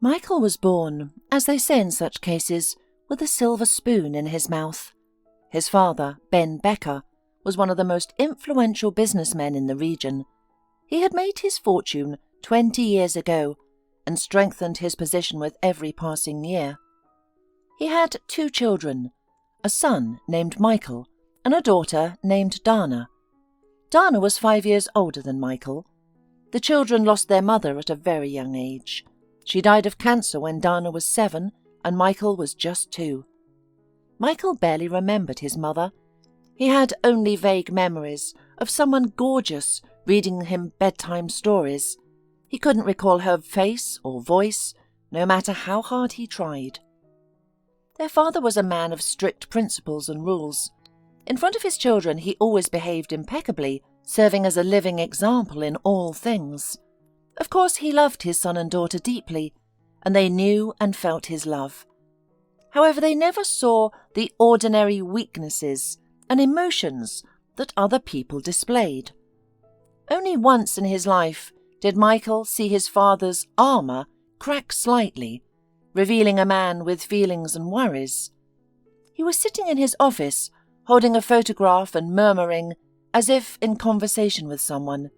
Michael was born, as they say in such cases, with a silver spoon in his mouth. His father, Becker, was one of the most influential businessmen in the region. He had made his fortune 20 years ago and strengthened his position with every passing year. He had 2 children, a son named Michael and a daughter named Dana. Dana was 5 years older than Michael. The children lost their mother at a very young age. She died of cancer when Dana was 7 and Michael was just 2. Michael barely remembered his mother. He had only vague memories of someone gorgeous reading him bedtime stories. He couldn't recall her face or voice, no matter how hard he tried. Their father was a man of strict principles and rules. In front of his children, he always behaved impeccably, serving as a living example in all things. Of course, he loved his son and daughter deeply, and they knew and felt his love. However, they never saw the ordinary weaknesses and emotions that other people displayed. Only once in his life did Michael see his father's armour crack slightly, revealing a man with feelings and worries. He was sitting in his office, holding a photograph and murmuring, as if in conversation with someone.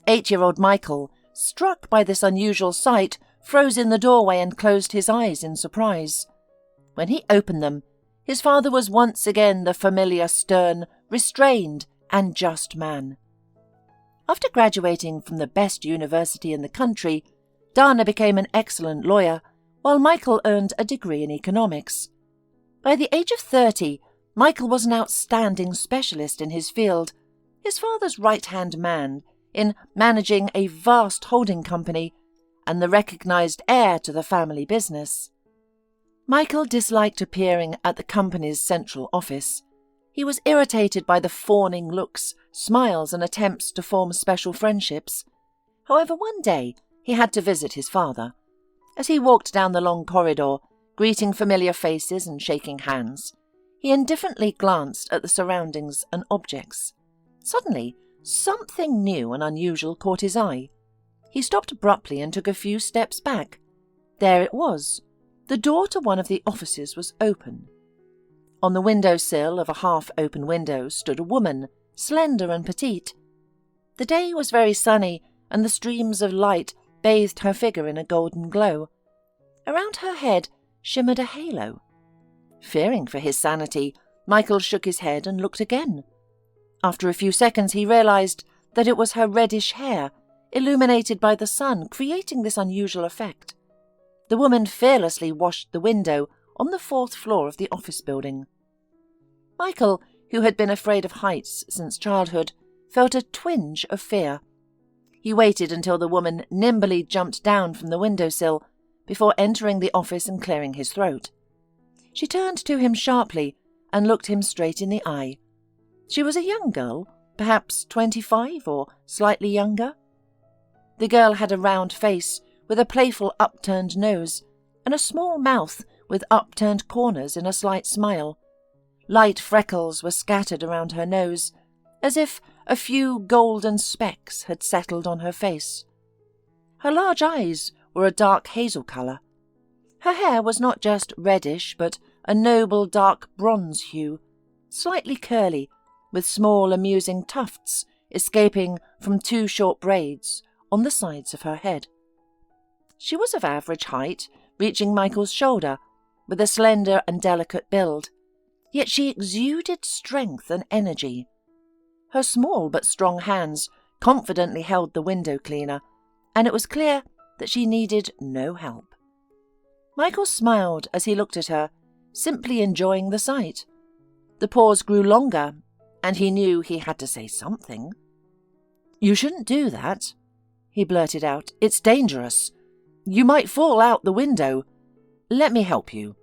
8-year-old Michael, struck by this unusual sight, froze in the doorway and closed his eyes in surprise. When he opened them, his father was once again the familiar, stern, restrained, and just man. After graduating from the best university in the country, Dana became an excellent lawyer, while Michael earned a degree in economics. By the age of 30, Michael was an outstanding specialist in his field, his father's right-hand man in managing a vast holding company, and the recognized heir to the family business. Michael disliked appearing at the company's central office. He was irritated by the fawning looks, smiles, and attempts to form special friendships. However, one day he had to visit his father. As he walked down the long corridor, greeting familiar faces and shaking hands, he indifferently glanced at the surroundings and objects. Suddenly, something new and unusual caught his eye. He stopped abruptly and took a few steps back. There it was. The door to one of the offices was open. On the windowsill of a half-open window stood a woman, slender and petite. The day was very sunny, and the streams of light bathed her figure in a golden glow. Around her head shimmered a halo. Fearing for his sanity, Michael shook his head and looked again. After a few seconds, he realized that it was her reddish hair, illuminated by the sun, creating this unusual effect. The woman fearlessly washed the window on the 4th floor of the office building. Michael, who had been afraid of heights since childhood, felt a twinge of fear. He waited until the woman nimbly jumped down from the windowsill before entering the office and clearing his throat. She turned to him sharply and looked him straight in the eye. She was a young girl, perhaps 25 or slightly younger. The girl had a round face with a playful upturned nose and a small mouth with upturned corners in a slight smile. Light freckles were scattered around her nose, as if a few golden specks had settled on her face. Her large eyes were a dark hazel colour. Her hair was not just reddish, but a noble dark bronze hue, slightly curly, with small amusing tufts escaping from 2 short braids on the sides of her head. She was of average height, reaching Michael's shoulder, with a slender and delicate build, yet she exuded strength and energy. Her small but strong hands confidently held the window cleaner, and it was clear that she needed no help. Michael smiled as he looked at her, simply enjoying the sight. The pause grew longer, and he knew he had to say something. "You shouldn't do that," he blurted out. "It's dangerous. You might fall out the window. Let me help you."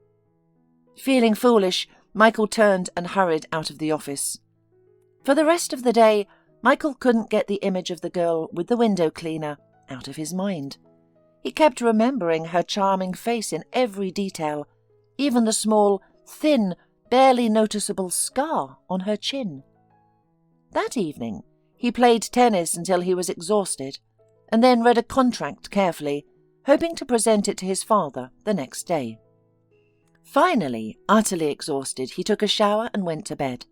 Feeling foolish, Michael turned and hurried out of the office. For the rest of the day, Michael couldn't get the image of the girl with the window cleaner out of his mind. He kept remembering her charming face in every detail, even the small, thin, barely noticeable scar on her chin. That evening, he played tennis until he was exhausted, and then read a contract carefully, hoping to present it to his father the next day. Finally, utterly exhausted, he took a shower and went to bed.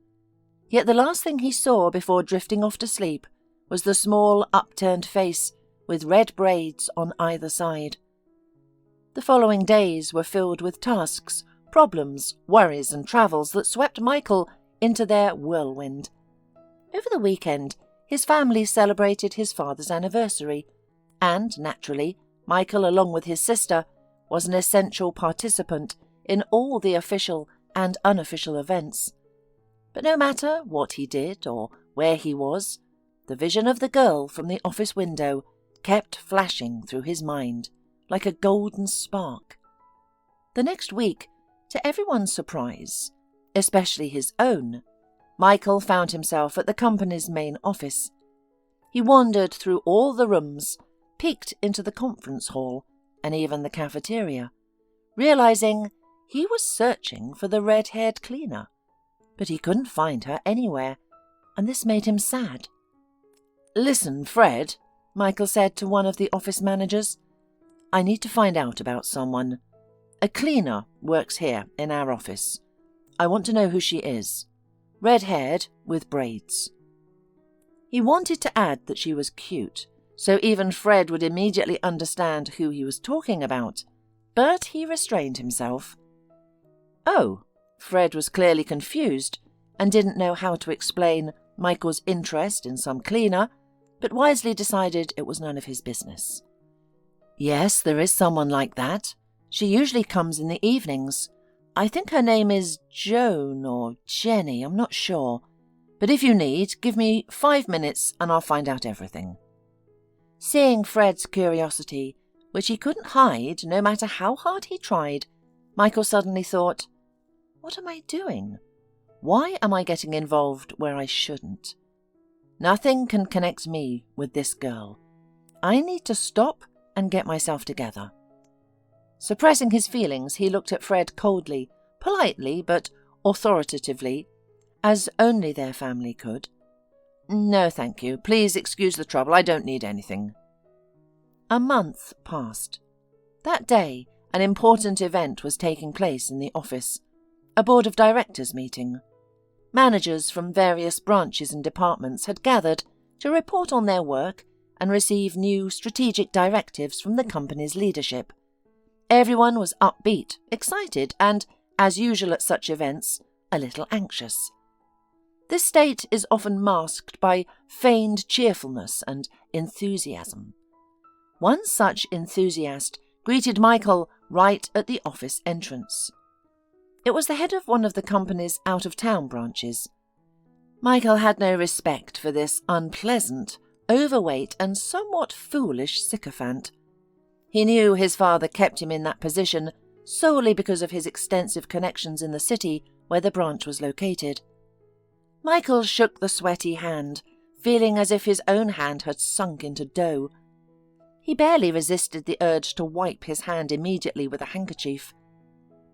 Yet the last thing he saw before drifting off to sleep was the small, upturned face with red braids on either side. The following days were filled with tasks, problems, worries and travels that swept Michael into their whirlwind. Over the weekend, his family celebrated his father's anniversary, and, naturally, Michael, along with his sister, was an essential participant in all the official and unofficial events. But no matter what he did or where he was, the vision of the girl from the office window kept flashing through his mind like a golden spark. The next week, to everyone's surprise, especially his own, Michael found himself at the company's main office. He wandered through all the rooms, peeked into the conference hall, and even the cafeteria, realizing he was searching for the red-haired cleaner. But he couldn't find her anywhere, and this made him sad. "Listen, Fred," Michael said to one of the office managers, "I need to find out about someone. A cleaner works here in our office. I want to know who she is. Red-haired with braids." He wanted to add that she was cute, so even Fred would immediately understand who he was talking about, but he restrained himself. Oh, Fred was clearly confused and didn't know how to explain Michael's interest in some cleaner, but wisely decided it was none of his business. "Yes, there is someone like that. She usually comes in the evenings. I think her name is Joan or Jenny, I'm not sure. But if you need, give me 5 minutes and I'll find out everything." Seeing Fred's curiosity, which he couldn't hide no matter how hard he tried, Michael suddenly thought, "What am I doing? Why am I getting involved where I shouldn't? Nothing can connect me with this girl. I need to stop and get myself together." Suppressing his feelings, he looked at Fred coldly, politely but authoritatively, as only their family could. "No, thank you. Please excuse the trouble. I don't need anything." A month passed. That day, an important event was taking place in the office, a board of directors meeting. Managers from various branches and departments had gathered to report on their work and receive new strategic directives from the company's leadership. Everyone was upbeat, excited, and, as usual at such events, a little anxious. This state is often masked by feigned cheerfulness and enthusiasm. One such enthusiast greeted Michael right at the office entrance. It was the head of one of the company's out-of-town branches. Michael had no respect for this unpleasant, overweight and somewhat foolish sycophant. He knew his father kept him in that position solely because of his extensive connections in the city where the branch was located. Michael shook the sweaty hand, feeling as if his own hand had sunk into dough. He barely resisted the urge to wipe his hand immediately with a handkerchief.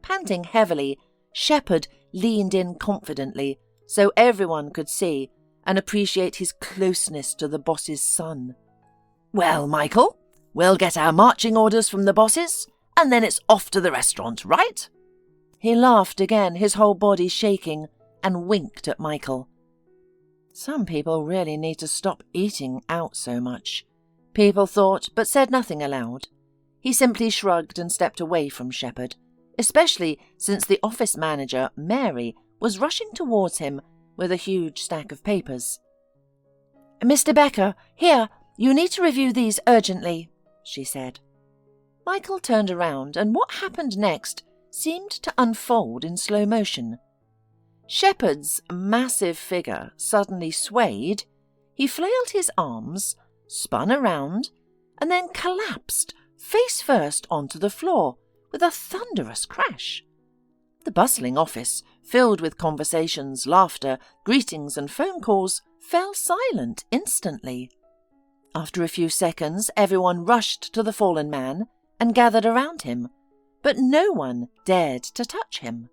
Panting heavily, Shepherd leaned in confidently so everyone could see and appreciate his closeness to the boss's son. "Well, Michael, we'll get our marching orders from the bosses, and then it's off to the restaurant, right?" He laughed again, his whole body shaking, and winked at Michael. Some people really need to stop eating out so much, people thought, but said nothing aloud. He simply shrugged and stepped away from Shepherd, especially since the office manager, Mary, was rushing towards him with a huge stack of papers. "Mr. Becker, here, you need to review these urgently," she said. Michael turned around, and what happened next seemed to unfold in slow motion. Shepherd's massive figure suddenly swayed, he flailed his arms, spun around, and then collapsed face first onto the floor with a thunderous crash. The bustling office, filled with conversations, laughter, greetings and phone calls, fell silent instantly. After a few seconds, everyone rushed to the fallen man and gathered around him, but no one dared to touch him.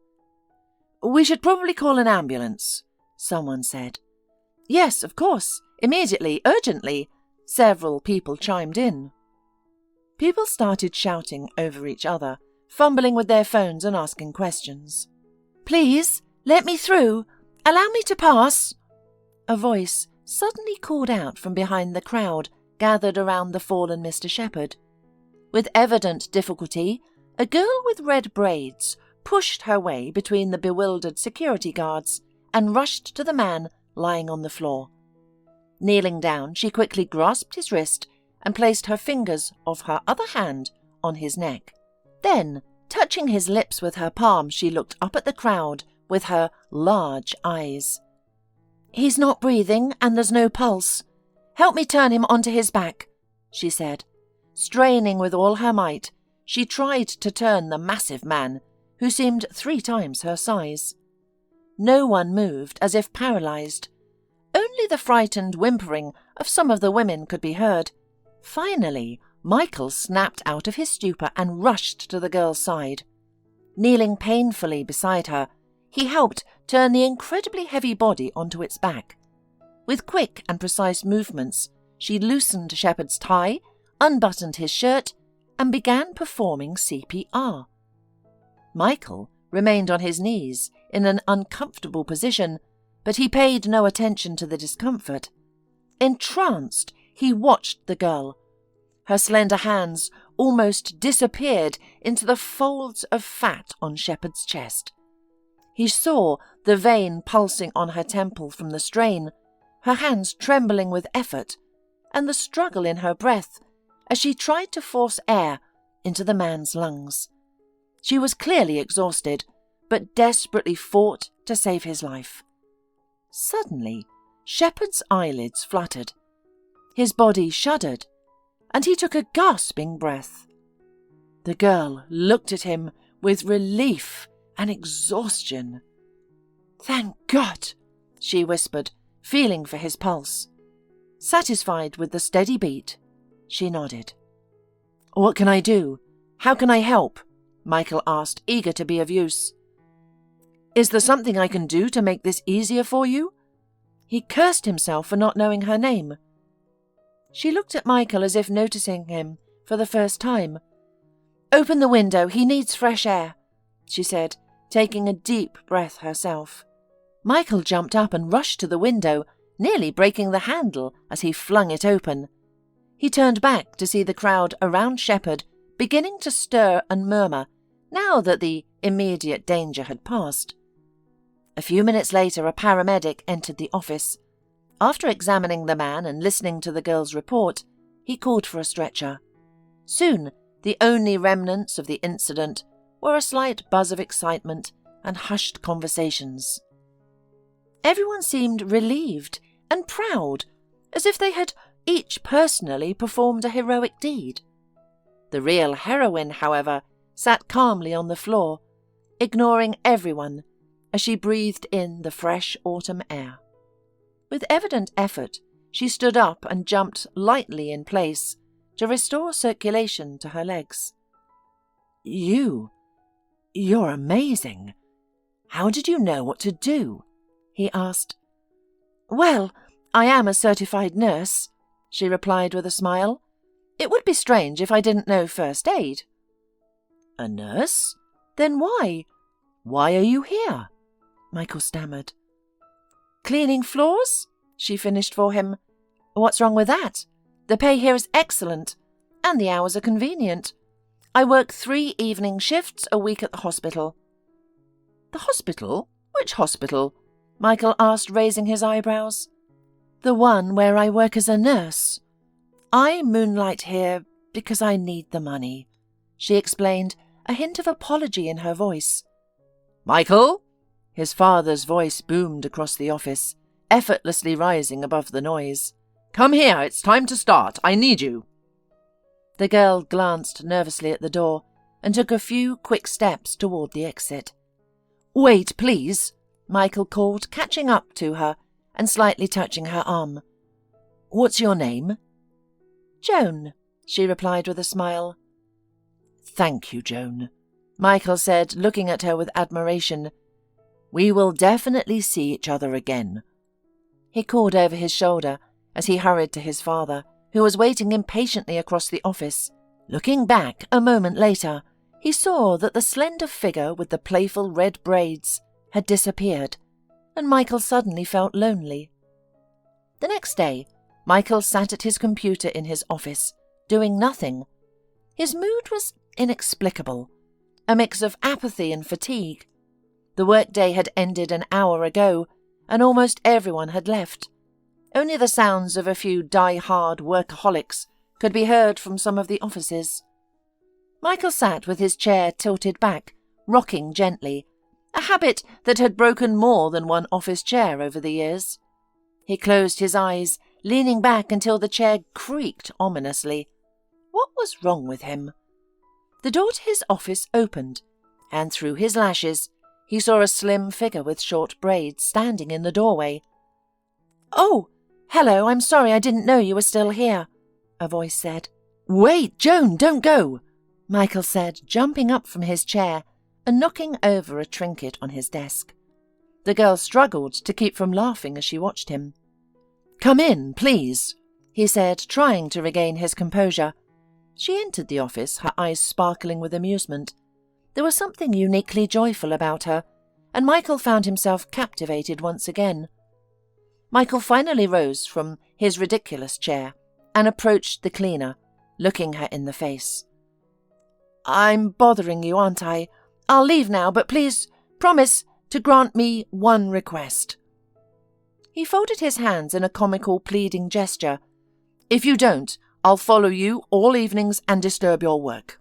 "We should probably call an ambulance," someone said. "Yes, of course, immediately, urgently," several people chimed in. People started shouting over each other, fumbling with their phones and asking questions. "Please, let me through. Allow me to pass." A voice suddenly called out from behind the crowd gathered around the fallen Mr. Shepherd. With evident difficulty, a girl with red braids pushed her way between the bewildered security guards and rushed to the man lying on the floor. Kneeling down, she quickly grasped his wrist and placed her fingers of her other hand on his neck. Then, touching his lips with her palm, she looked up at the crowd with her large eyes. "He's not breathing and there's no pulse. Help me turn him onto his back," she said. Straining with all her might, she tried to turn the massive man, who seemed 3 times her size. No one moved, as if paralyzed. Only the frightened whimpering of some of the women could be heard. Finally, Michael snapped out of his stupor and rushed to the girl's side. Kneeling painfully beside her, he helped turn the incredibly heavy body onto its back. With quick and precise movements, she loosened Shepherd's tie, unbuttoned his shirt, and began performing CPR. Michael remained on his knees in an uncomfortable position, but he paid no attention to the discomfort. Entranced, he watched the girl. Her slender hands almost disappeared into the folds of fat on Shepherd's chest. He saw the vein pulsing on her temple from the strain, her hands trembling with effort, and the struggle in her breath as she tried to force air into the man's lungs. She was clearly exhausted, but desperately fought to save his life. Suddenly, Shepherd's eyelids fluttered. His body shuddered, and he took a gasping breath. The girl looked at him with relief and exhaustion. "Thank God," she whispered, feeling for his pulse. Satisfied with the steady beat, she nodded. "What can I do? How can I help?" Michael asked, eager to be of use. "Is there something I can do to make this easier for you?" He cursed himself for not knowing her name. She looked at Michael as if noticing him for the first time. "Open the window, he needs fresh air," she said, taking a deep breath herself. Michael jumped up and rushed to the window, nearly breaking the handle as he flung it open. He turned back to see the crowd around Shepherd beginning to stir and murmur, now that the immediate danger had passed. A few minutes later, a paramedic entered the office. After examining the man and listening to the girl's report, he called for a stretcher. Soon, the only remnants of the incident were a slight buzz of excitement and hushed conversations. Everyone seemed relieved and proud, as if they had each personally performed a heroic deed. The real heroine, however, sat calmly on the floor, ignoring everyone as she breathed in the fresh autumn air. With evident effort, she stood up and jumped lightly in place to restore circulation to her legs. You're amazing. How did you know what to do?" he asked. "Well, I am a certified nurse," she replied with a smile. "It would be strange if I didn't know first aid." "A nurse? Then why? Why are you here?" Michael stammered. "Cleaning floors?" she finished for him. "What's wrong with that? The pay here is excellent, and the hours are convenient. I work 3 evening shifts a week at the hospital." "The hospital? Which hospital?" Michael asked, raising his eyebrows. "The one where I work as a nurse. I moonlight here because I need the money," she explained, a hint of apology in her voice. "Michael?" His father's voice boomed across the office, effortlessly rising above the noise. "Come here, it's time to start. I need you." The girl glanced nervously at the door and took a few quick steps toward the exit. "Wait, please," Michael called, catching up to her and slightly touching her arm. "What's your name?" "Joan," she replied with a smile. "Thank you, Joan," Michael said, looking at her with admiration. "We will definitely see each other again." He called over his shoulder as he hurried to his father, who was waiting impatiently across the office. Looking back a moment later, he saw that the slender figure with the playful red braids had disappeared, and Michael suddenly felt lonely. The next day, Michael sat at his computer in his office, doing nothing. His mood was inexplicable, a mix of apathy and fatigue. The workday had ended an hour ago, and almost everyone had left. Only the sounds of a few die-hard workaholics could be heard from some of the offices. Michael sat with his chair tilted back, rocking gently, a habit that had broken more than one office chair over the years. He closed his eyes, leaning back until the chair creaked ominously. What was wrong with him? The door to his office opened, and through his lashes he saw a slim figure with short braids standing in the doorway. "Oh, hello, I'm sorry, I didn't know you were still here," a voice said. "Wait, Joan, don't go," Michael said, jumping up from his chair and knocking over a trinket on his desk. The girl struggled to keep from laughing as she watched him. "Come in, please," he said, trying to regain his composure. She entered the office, her eyes sparkling with amusement. There was something uniquely joyful about her, and Michael found himself captivated once again. Michael finally rose from his ridiculous chair and approached the cleaner, looking her in the face. "I'm bothering you, aren't I? I'll leave now, but please promise to grant me one request." He folded his hands in a comical, pleading gesture. "If you don't, I'll follow you all evenings and disturb your work."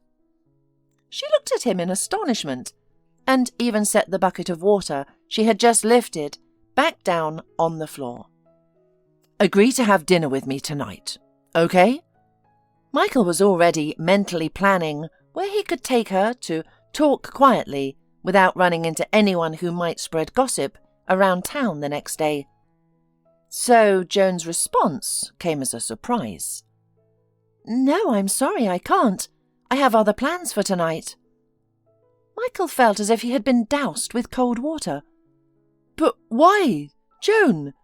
She looked at him in astonishment, and even set the bucket of water she had just lifted back down on the floor. "Agree to have dinner with me tonight, okay?" Michael was already mentally planning where he could take her to talk quietly without running into anyone who might spread gossip around town the next day. So Joan's response came as a surprise. "No, I'm sorry, I can't. I have other plans for tonight." Michael felt as if he had been doused with cold water. "But why, Joan?"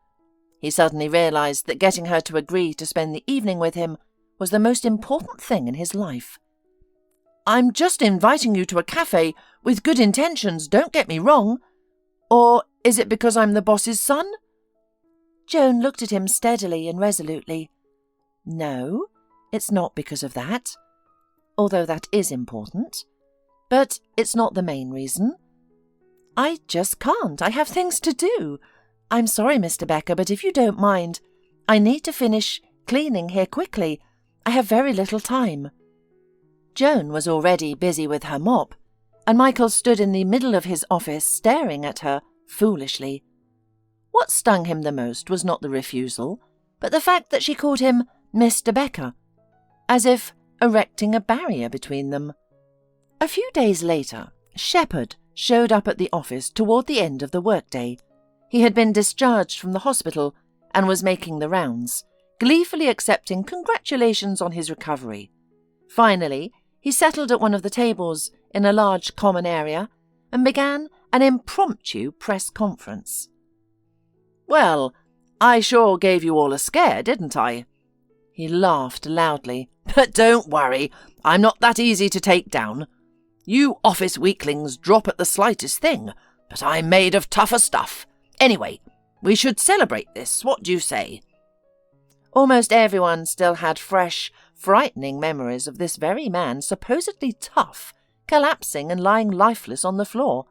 He suddenly realized that getting her to agree to spend the evening with him was the most important thing in his life. "I'm just inviting you to a cafe with good intentions, don't get me wrong. Or is it because I'm the boss's son?" Joan looked at him steadily and resolutely. "No, it's not because of that, although that is important. But it's not the main reason. I just can't. I have things to do. I'm sorry, Mr. Becker, but if you don't mind, I need to finish cleaning here quickly. I have very little time." Joan was already busy with her mop, and Michael stood in the middle of his office staring at her foolishly. What stung him the most was not the refusal, but the fact that she called him Mr. Becker, as if erecting a barrier between them. A few days later, Shepherd showed up at the office toward the end of the workday. He had been discharged from the hospital and was making the rounds, gleefully accepting congratulations on his recovery. Finally, he settled at one of the tables in a large common area and began an impromptu press conference. "Well, I sure gave you all a scare, didn't I?" He laughed loudly. "But don't worry, I'm not that easy to take down. You office weaklings drop at the slightest thing, but I'm made of tougher stuff. Anyway, we should celebrate this, what do you say?" Almost everyone still had fresh, frightening memories of this very man, supposedly tough, collapsing and lying lifeless on the floor.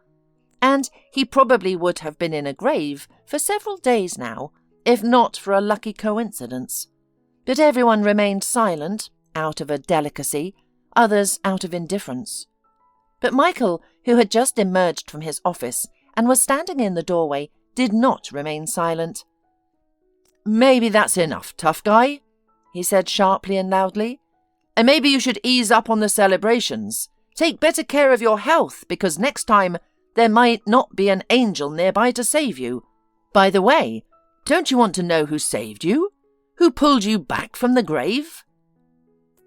And he probably would have been in a grave for several days now, if not for a lucky coincidence. But everyone remained silent, out of a delicacy, others out of indifference. But Michael, who had just emerged from his office and was standing in the doorway, did not remain silent. "Maybe that's enough, tough guy," he said sharply and loudly. "And maybe you should ease up on the celebrations. Take better care of your health, because next time there might not be an angel nearby to save you. By the way, don't you want to know who saved you? Who pulled you back from the grave?"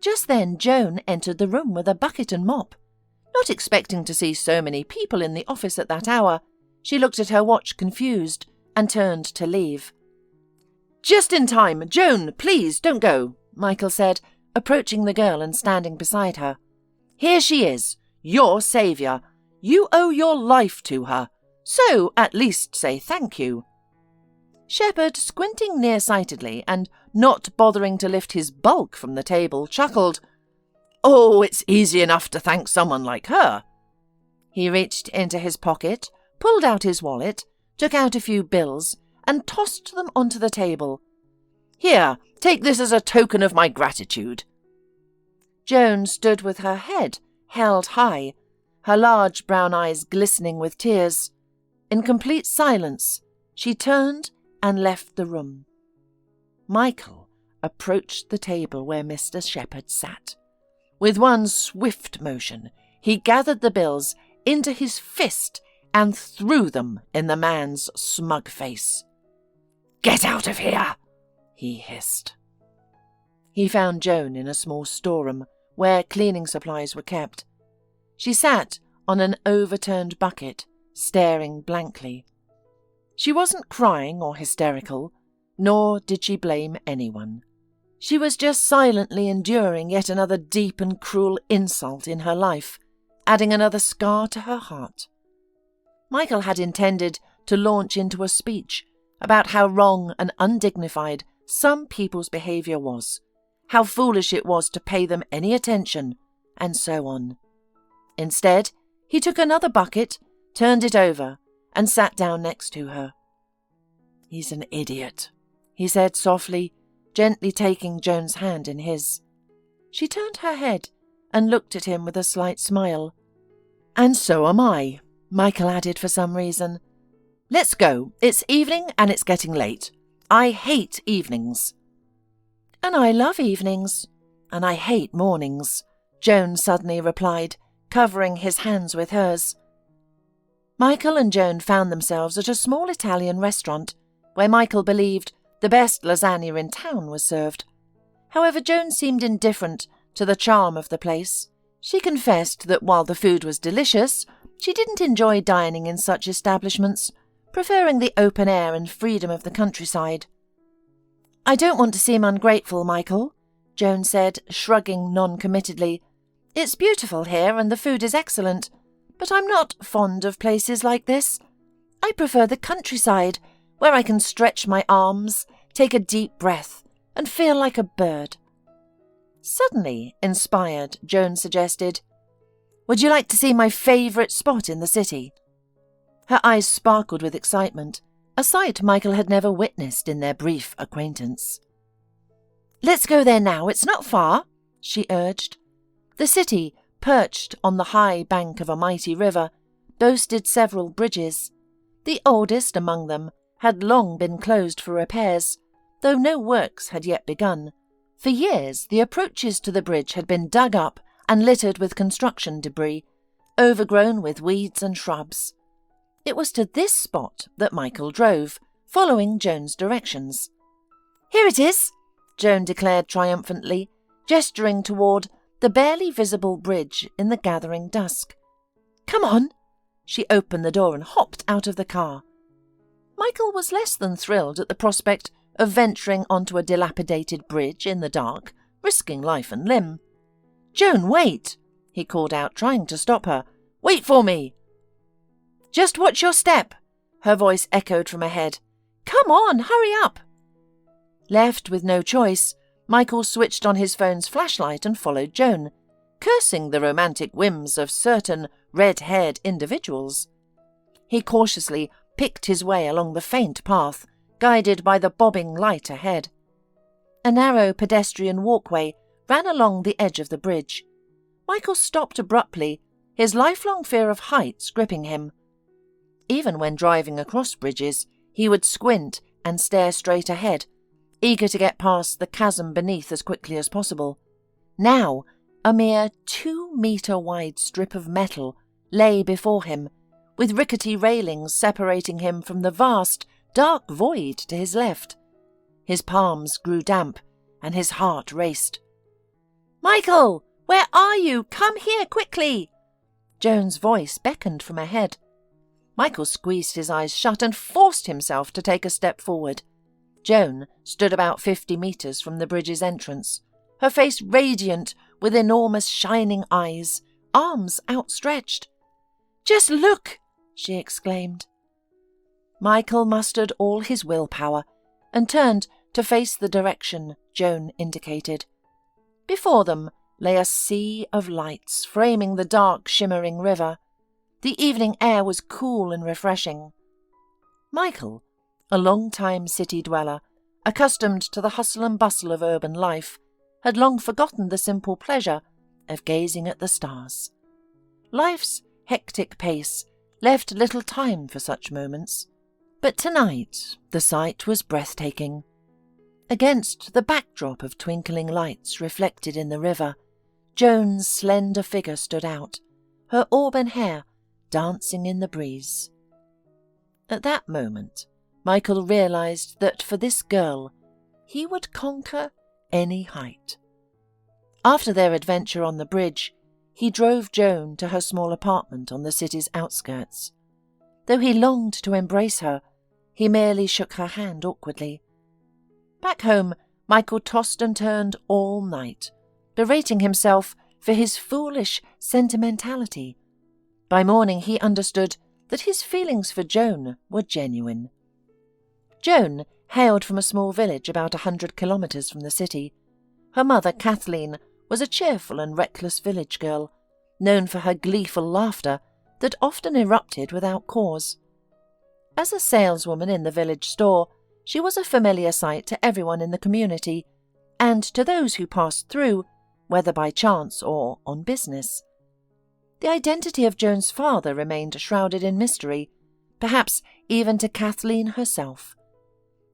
Just then Joan entered the room with a bucket and mop. Not expecting to see so many people in the office at that hour, she looked at her watch confused and turned to leave. "Just in time. Joan, please, don't go," Michael said, approaching the girl and standing beside her. "Here she is, your saviour. You owe your life to her, so at least say thank you." Shepherd, squinting nearsightedly and not bothering to lift his bulk from the table, chuckled. "Oh, it's easy enough to thank someone like her." He reached into his pocket, pulled out his wallet, took out a few bills, and tossed them onto the table. "Here, take this as a token of my gratitude." Joan stood with her head held high, her large brown eyes glistening with tears. In complete silence, she turned and left the room. Michael approached the table where Mr. Shepherd sat. With one swift motion, he gathered the bills into his fist and threw them in the man's smug face. "Get out of here!" he hissed. He found Joan in a small storeroom where cleaning supplies were kept. She sat on an overturned bucket, staring blankly. She wasn't crying or hysterical, nor did she blame anyone. She was just silently enduring yet another deep and cruel insult in her life, adding another scar to her heart. Michael had intended to launch into a speech about how wrong and undignified some people's behaviour was, how foolish it was to pay them any attention, and so on. Instead, he took another bucket, turned it over, and sat down next to her. "He's an idiot," he said softly, gently taking Joan's hand in his. She turned her head and looked at him with a slight smile. "And so am I," Michael added for some reason. "Let's go. It's evening and it's getting late. I hate evenings." "And I love evenings. And I hate mornings," Joan suddenly replied, covering his hands with hers. Michael and Joan found themselves at a small Italian restaurant, where Michael believed the best lasagna in town was served. However, Joan seemed indifferent to the charm of the place. She confessed that while the food was delicious, she didn't enjoy dining in such establishments, preferring the open air and freedom of the countryside. "I don't want to seem ungrateful, Michael," Joan said, shrugging non-committedly. "It's beautiful here and the food is excellent, but I'm not fond of places like this. I prefer the countryside, where I can stretch my arms, take a deep breath, and feel like a bird." Suddenly inspired, Joan suggested, "Would you like to see my favourite spot in the city?" Her eyes sparkled with excitement, a sight Michael had never witnessed in their brief acquaintance. "Let's go there now, it's not far," she urged. The city, perched on the high bank of a mighty river, boasted several bridges. The oldest among them had long been closed for repairs, though no works had yet begun. For years the approaches to the bridge had been dug up and littered with construction debris, overgrown with weeds and shrubs. It was to this spot that Michael drove, following Joan's directions. "Here it is," Joan declared triumphantly, gesturing toward the barely visible bridge in the gathering dusk. "Come on." She opened the door and hopped out of the car. Michael was less than thrilled at the prospect of venturing onto a dilapidated bridge in the dark, risking life and limb. "Joan, wait!" he called out, trying to stop her. "Wait for me!" "Just watch your step," her voice echoed from ahead. "Come on, hurry up!" Left with no choice, Michael switched on his phone's flashlight and followed Joan, cursing the romantic whims of certain red-haired individuals. He cautiously picked his way along the faint path, guided by the bobbing light ahead. A narrow pedestrian walkway ran along the edge of the bridge. Michael stopped abruptly, his lifelong fear of heights gripping him. Even when driving across bridges, he would squint and stare straight ahead, eager to get past the chasm beneath as quickly as possible. Now, a mere 2-metre-wide strip of metal lay before him, with rickety railings separating him from the vast, dark void to his left. His palms grew damp, and his heart raced. "Michael, where are you? Come here quickly!" Joan's voice beckoned from ahead. Michael squeezed his eyes shut and forced himself to take a step forward. Joan stood about 50 metres from the bridge's entrance, her face radiant with enormous shining eyes, arms outstretched. "Just look!" she exclaimed. Michael mustered all his willpower and turned to face the direction Joan indicated. Before them lay a sea of lights framing the dark, shimmering river. The evening air was cool and refreshing. Michael, a long-time city dweller, accustomed to the hustle and bustle of urban life, had long forgotten the simple pleasure of gazing at the stars. Life's hectic pace left little time for such moments, but tonight the sight was breathtaking. Against the backdrop of twinkling lights reflected in the river, Joan's slender figure stood out, her auburn hair dancing in the breeze. At that moment, Michael realized that for this girl, he would conquer any height. After their adventure on the bridge, he drove Joan to her small apartment on the city's outskirts. Though he longed to embrace her, he merely shook her hand awkwardly. Back home, Michael tossed and turned all night, berating himself for his foolish sentimentality. By morning he understood that his feelings for Joan were genuine. Joan hailed from a small village about 100 kilometres from the city. Her mother, Kathleen, was a cheerful and reckless village girl, known for her gleeful laughter that often erupted without cause. As a saleswoman in the village store, she was a familiar sight to everyone in the community, and to those who passed through, whether by chance or on business. The identity of Joan's father remained shrouded in mystery, perhaps even to Kathleen herself.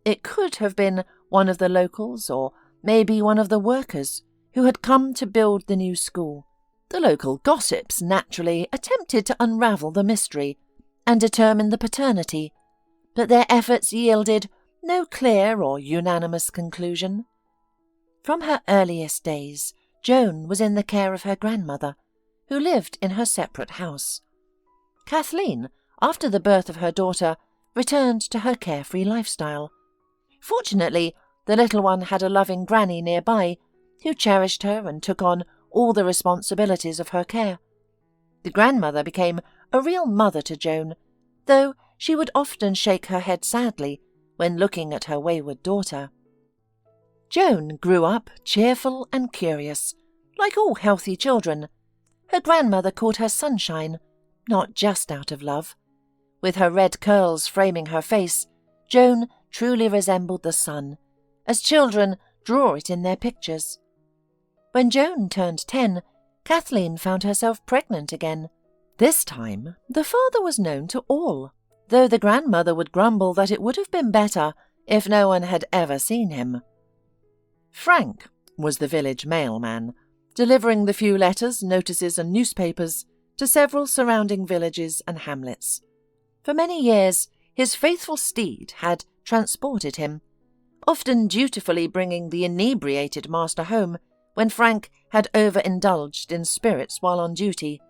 It could have been one of the locals, or maybe one of the workers who had come to build the new school. The local gossips naturally attempted to unravel the mystery and determine the paternity, but their efforts yielded no clear or unanimous conclusion. From her earliest days, Joan was in the care of her grandmother, who lived in her separate house. Kathleen, after the birth of her daughter, returned to her carefree lifestyle. Fortunately, the little one had a loving granny nearby, who cherished her and took on all the responsibilities of her care. The grandmother became a real mother to Joan, though she would often shake her head sadly when looking at her wayward daughter. Joan grew up cheerful and curious, like all healthy children. Her grandmother called her sunshine, not just out of love. With her red curls framing her face, Joan truly resembled the sun, as children draw it in their pictures. When Joan turned 10, Kathleen found herself pregnant again. This time, the father was known to all, though the grandmother would grumble that it would have been better if no one had ever seen him. Frank was the village mailman, delivering the few letters, notices and newspapers to several surrounding villages and hamlets. For many years, his faithful steed had transported him, often dutifully bringing the inebriated master home when Frank had overindulged in spirits while on duty.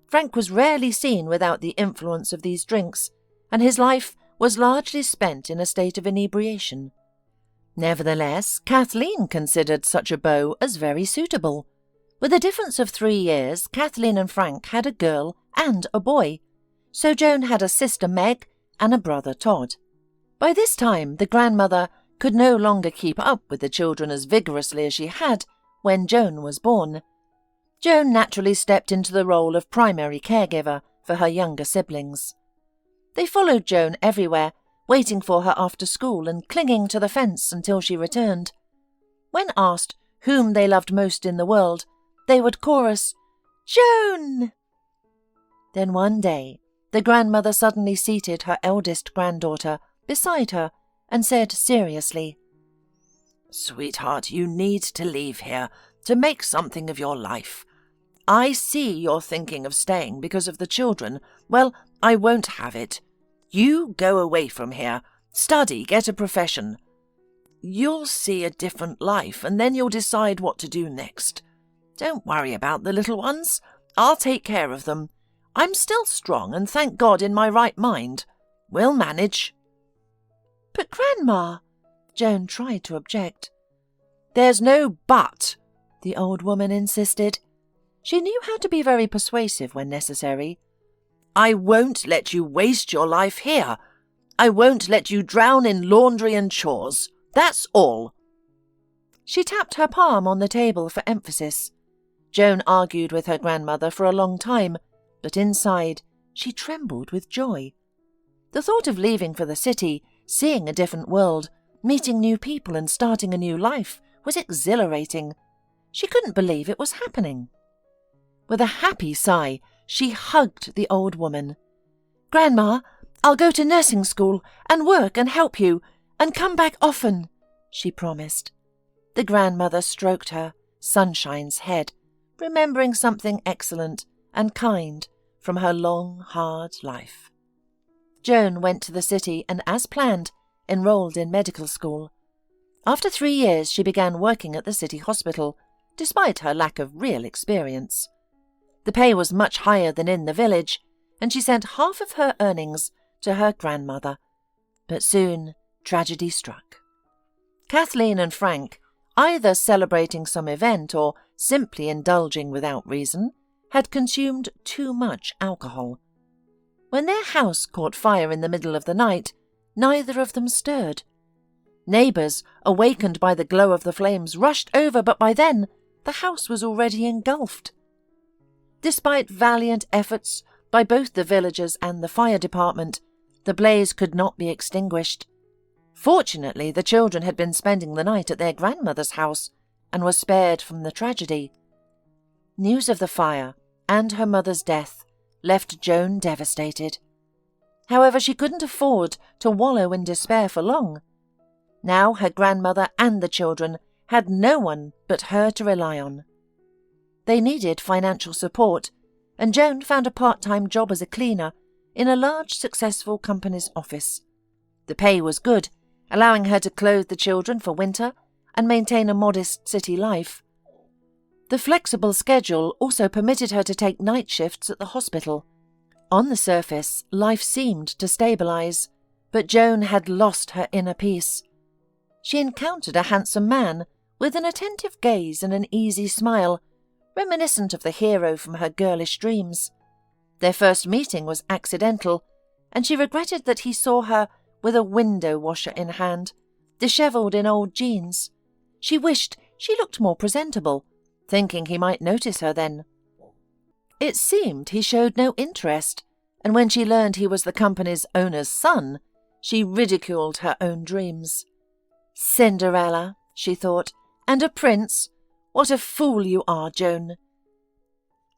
Frank was rarely seen without the influence of these drinks, and his life was largely spent in a state of inebriation. Nevertheless, Kathleen considered such a beau as very suitable. With a difference of 3 years, Kathleen and Frank had a girl and a boy, so Joan had a sister Meg and a brother Todd. By this time, the grandmother could no longer keep up with the children as vigorously as she had when Joan was born. Joan naturally stepped into the role of primary caregiver for her younger siblings. They followed Joan everywhere, waiting for her after school and clinging to the fence until she returned. When asked whom they loved most in the world, they would chorus, "Joan!" Then one day, the grandmother suddenly seated her eldest granddaughter beside her and said seriously, "Sweetheart, you need to leave here to make something of your life. I see you're thinking of staying because of the children. Well, I won't have it. You go away from here, study, get a profession. You'll see a different life, and then you'll decide what to do next. Don't worry about the little ones. I'll take care of them. I'm still strong and thank God in my right mind. We'll manage." "But Grandma," Joan tried to object. "There's no but," the old woman insisted. She knew how to be very persuasive when necessary. "I won't let you waste your life here. I won't let you drown in laundry and chores. That's all." She tapped her palm on the table for emphasis. Joan argued with her grandmother for a long time, but inside she trembled with joy. The thought of leaving for the city, seeing a different world, meeting new people and starting a new life was exhilarating. She couldn't believe it was happening. With a happy sigh, she hugged the old woman. "Grandma, I'll go to nursing school and work and help you and come back often," she promised. The grandmother stroked her, Sunshine's head, remembering something excellent and kind from her long, hard life. Joan went to the city and, as planned, enrolled in medical school. After 3 years, she began working at the city hospital, despite her lack of real experience. The pay was much higher than in the village, and she sent half of her earnings to her grandmother. But soon tragedy struck. Kathleen and Frank, either celebrating some event or simply indulging without reason, had consumed too much alcohol. When their house caught fire in the middle of the night, neither of them stirred. Neighbours, awakened by the glow of the flames, rushed over, but by then the house was already engulfed. Despite valiant efforts by both the villagers and the fire department, the blaze could not be extinguished. Fortunately, the children had been spending the night at their grandmother's house and were spared from the tragedy. News of the fire and her mother's death left Joan devastated. However, she couldn't afford to wallow in despair for long. Now her grandmother and the children had no one but her to rely on. They needed financial support, and Joan found a part-time job as a cleaner in a large, successful company's office. The pay was good, allowing her to clothe the children for winter and maintain a modest city life. The flexible schedule also permitted her to take night shifts at the hospital. On the surface, life seemed to stabilize, but Joan had lost her inner peace. She encountered a handsome man with an attentive gaze and an easy smile, reminiscent of the hero from her girlish dreams. Their first meeting was accidental, and she regretted that he saw her with a window washer in hand, dishevelled in old jeans. She wished she looked more presentable, thinking he might notice her then. It seemed he showed no interest, and when she learned he was the company's owner's son, she ridiculed her own dreams. "Cinderella," she thought, "and a prince? What a fool you are, Joan."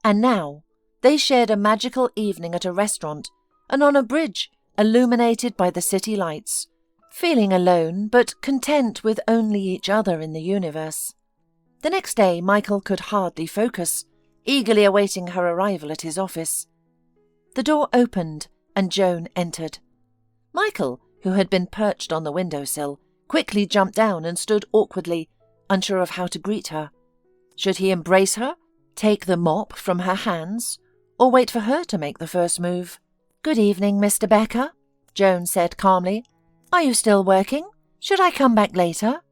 And now they shared a magical evening at a restaurant and on a bridge illuminated by the city lights, feeling alone but content with only each other in the universe. The next day Michael could hardly focus, eagerly awaiting her arrival at his office. The door opened and Joan entered. Michael, who had been perched on the windowsill, quickly jumped down and stood awkwardly, unsure of how to greet her. Should he embrace her, take the mop from her hands, or wait for her to make the first move? "Good evening, Mr. Becker," Joan said calmly. "Are you still working? Should I come back later?"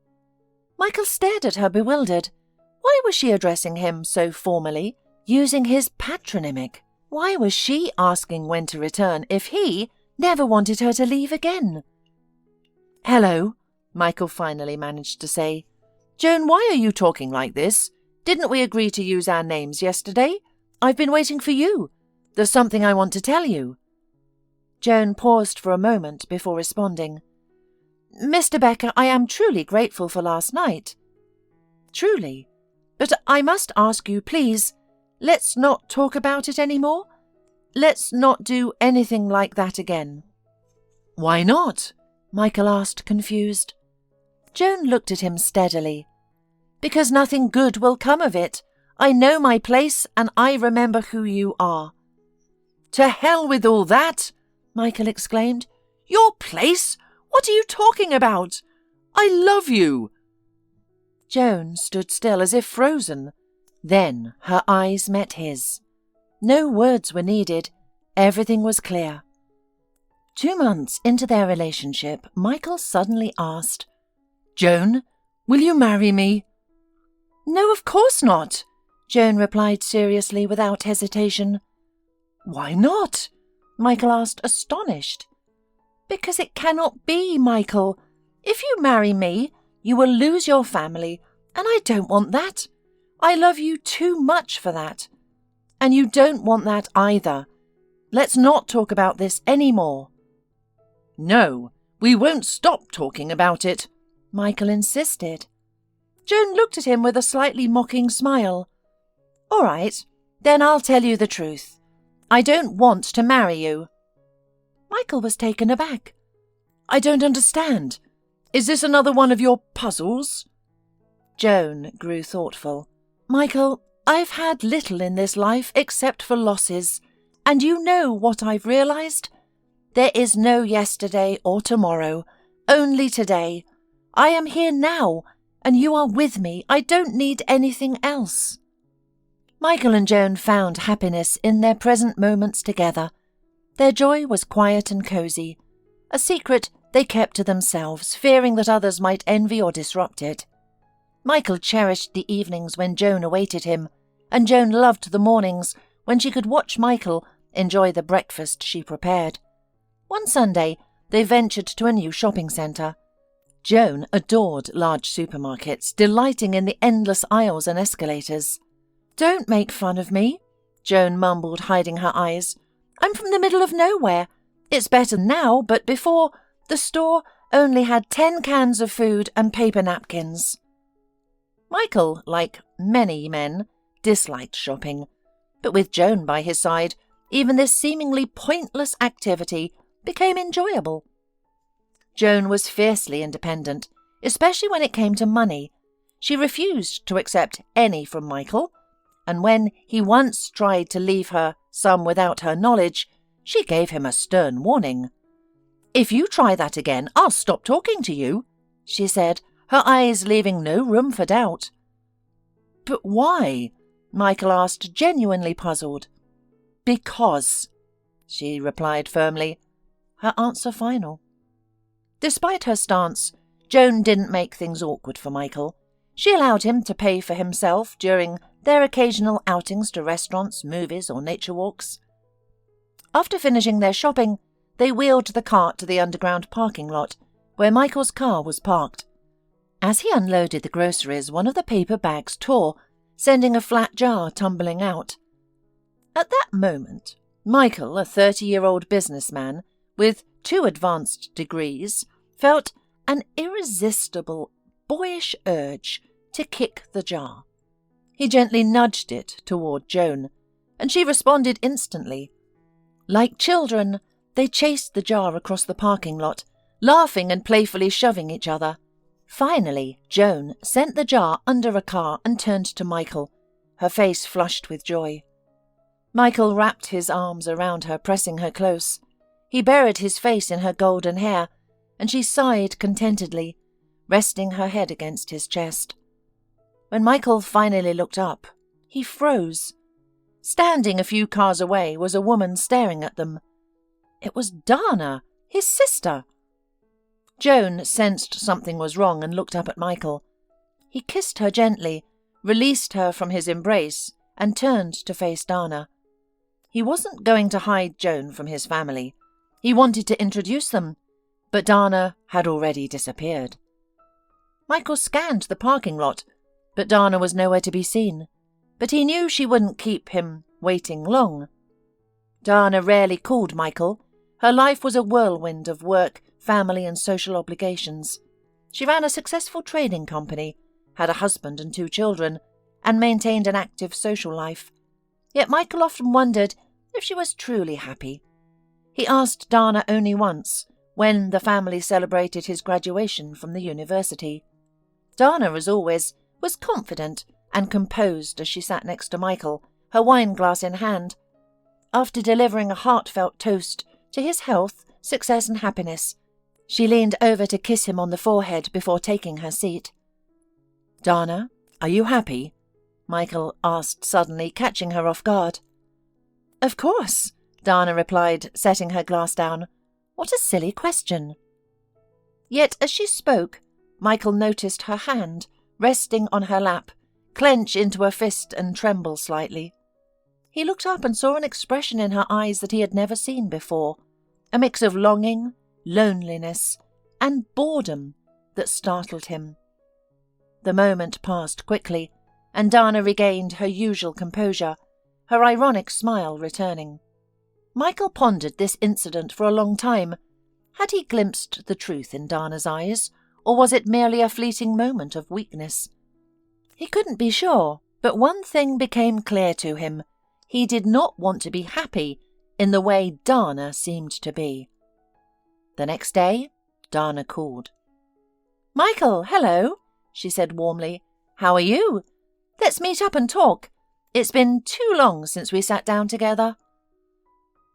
Michael stared at her bewildered. Why was she addressing him so formally, using his patronymic? Why was she asking when to return if he never wanted her to leave again? "Hello," Michael finally managed to say. "Joan, why are you talking like this? Didn't we agree to use our names yesterday? I've been waiting for you. There's something I want to tell you." Joan paused for a moment before responding. "Mr. Becker, I am truly grateful for last night." "Truly? But I must ask you, please, let's not talk about it anymore. Let's not do anything like that again." "Why not?" Michael asked, confused. Joan looked at him steadily. "Because nothing good will come of it. I know my place and I remember who you are." "To hell with all that!" Michael exclaimed. "Your place? What are you talking about? I love you!" Joan stood still as if frozen. Then her eyes met his. No words were needed. Everything was clear. 2 months into their relationship, Michael suddenly asked, "Joan, will you marry me?" No, of course not, Joan replied seriously without hesitation. Why not? Michael asked, astonished. Because it cannot be, Michael. If you marry me, you will lose your family, and I don't want that. I love you too much for that. And you don't want that either. Let's not talk about this any more. No, we won't stop talking about it, Michael insisted. Joan looked at him with a slightly mocking smile. All right, then I'll tell you the truth. I don't want to marry you. Michael was taken aback. I don't understand. Is this another one of your puzzles? Joan grew thoughtful. Michael, I've had little in this life except for losses, and you know what I've realized? There is no yesterday or tomorrow, only today. I am here now, and you are with me. I don't need anything else. Michael and Joan found happiness in their present moments together. Their joy was quiet and cosy, a secret they kept to themselves, fearing that others might envy or disrupt it. Michael cherished the evenings when Joan awaited him, and Joan loved the mornings when she could watch Michael enjoy the breakfast she prepared. One Sunday, they ventured to a new shopping centre. Joan adored large supermarkets, delighting in the endless aisles and escalators. Don't make fun of me, Joan mumbled, hiding her eyes. I'm from the middle of nowhere. It's better now, but before, the store only had 10 cans of food and paper napkins. Michael, like many men, disliked shopping, but with Joan by his side, even this seemingly pointless activity became enjoyable. Joan was fiercely independent, especially when it came to money. She refused to accept any from Michael, and when he once tried to leave her some without her knowledge, she gave him a stern warning. If you try that again, I'll stop talking to you, she said, her eyes leaving no room for doubt. But why? Michael asked, genuinely puzzled. Because, she replied firmly, her answer final. Despite her stance, Joan didn't make things awkward for Michael. She allowed him to pay for himself during their occasional outings to restaurants, movies, or nature walks. After finishing their shopping, they wheeled the cart to the underground parking lot, where Michael's car was parked. As he unloaded the groceries, one of the paper bags tore, sending a flat jar tumbling out. At that moment, Michael, a 30-year-old businessman with 2 advanced degrees, felt an irresistible, boyish urge to kick the jar. He gently nudged it toward Joan, and she responded instantly. Like children, they chased the jar across the parking lot, laughing and playfully shoving each other. Finally, Joan sent the jar under a car and turned to Michael, her face flushed with joy. Michael wrapped his arms around her, pressing her close. He buried his face in her golden hair, and she sighed contentedly, resting her head against his chest. When Michael finally looked up, he froze. Standing a few cars away was a woman staring at them. It was Dana, his sister. Joan sensed something was wrong and looked up at Michael. He kissed her gently, released her from his embrace, and turned to face Dana. He wasn't going to hide Joan from his family. He wanted to introduce them, but Dana had already disappeared. Michael scanned the parking lot, but Dana was nowhere to be seen. But he knew she wouldn't keep him waiting long. Dana rarely called Michael. Her life was a whirlwind of work, family, and social obligations. She ran a successful trading company, had a husband and 2 children, and maintained an active social life. Yet Michael often wondered if she was truly happy. He asked Dana only once, when the family celebrated his graduation from the university. Dana, as always, was confident and composed as she sat next to Michael, her wine glass in hand. After delivering a heartfelt toast to his health, success, and happiness, she leaned over to kiss him on the forehead before taking her seat. Dana, are you happy? Michael asked suddenly, catching her off guard. Of course, Dana replied, setting her glass down. What a silly question. Yet as she spoke, Michael noticed her hand resting on her lap, clench into a fist and tremble slightly. He looked up and saw an expression in her eyes that he had never seen before, a mix of longing, loneliness, and boredom that startled him. The moment passed quickly, and Dana regained her usual composure, her ironic smile returning. Michael pondered this incident for a long time. Had he glimpsed the truth in Dana's eyes, or was it merely a fleeting moment of weakness? He couldn't be sure, but one thing became clear to him. He did not want to be happy in the way Dana seemed to be. The next day, Dana called. "Michael, hello," she said warmly. "How are you? Let's meet up and talk. It's been too long since we sat down together."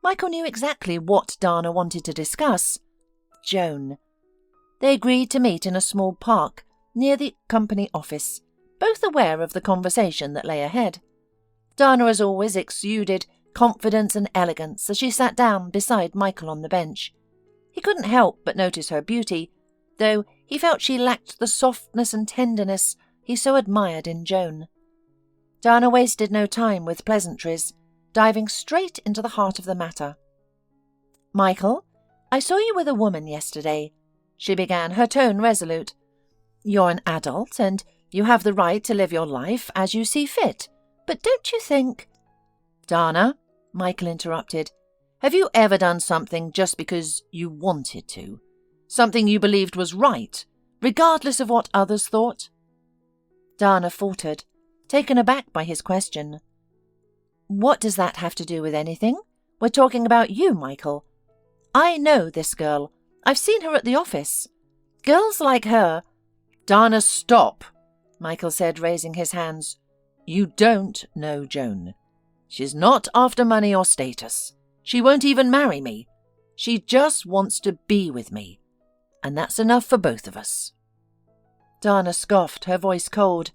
Michael knew exactly what Dana wanted to discuss. Joan. They agreed to meet in a small park near the company office, both aware of the conversation that lay ahead. Dana, as always, exuded confidence and elegance as she sat down beside Michael on the bench. He couldn't help but notice her beauty, though he felt she lacked the softness and tenderness he so admired in Joan. Dana wasted no time with pleasantries, diving straight into the heart of the matter. "Michael, I saw you with a woman yesterday," she began, her tone resolute. "You're an adult, and you have the right to live your life as you see fit, but don't you think—" "Dana," Michael interrupted, "have you ever done something just because you wanted to? Something you believed was right, regardless of what others thought?" Dana faltered, taken aback by his question. "What does that have to do with anything? We're talking about you, Michael. I know this girl. I've seen her at the office. Girls like her—" "Dana, stop," Michael said, raising his hands. "You don't know Joan. She's not after money or status. She won't even marry me. She just wants to be with me. And that's enough for both of us." Dana scoffed, her voice cold.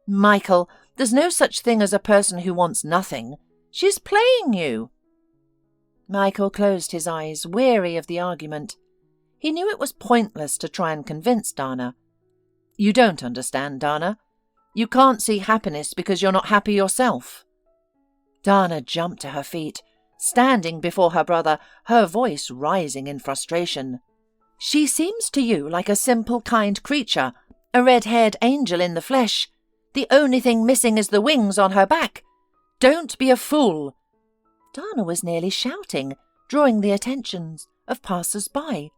"Michael, there's no such thing as a person who wants nothing. She's playing you." Michael closed his eyes, weary of the argument. He knew it was pointless to try and convince Dana. "You don't understand, Dana. You can't see happiness because you're not happy yourself." Dana jumped to her feet, standing before her brother, her voice rising in frustration. "She seems to you like a simple, kind creature, a red-haired angel in the flesh. The only thing missing is the wings on her back. Don't be a fool." Dana was nearly shouting, drawing the attentions of passers-by.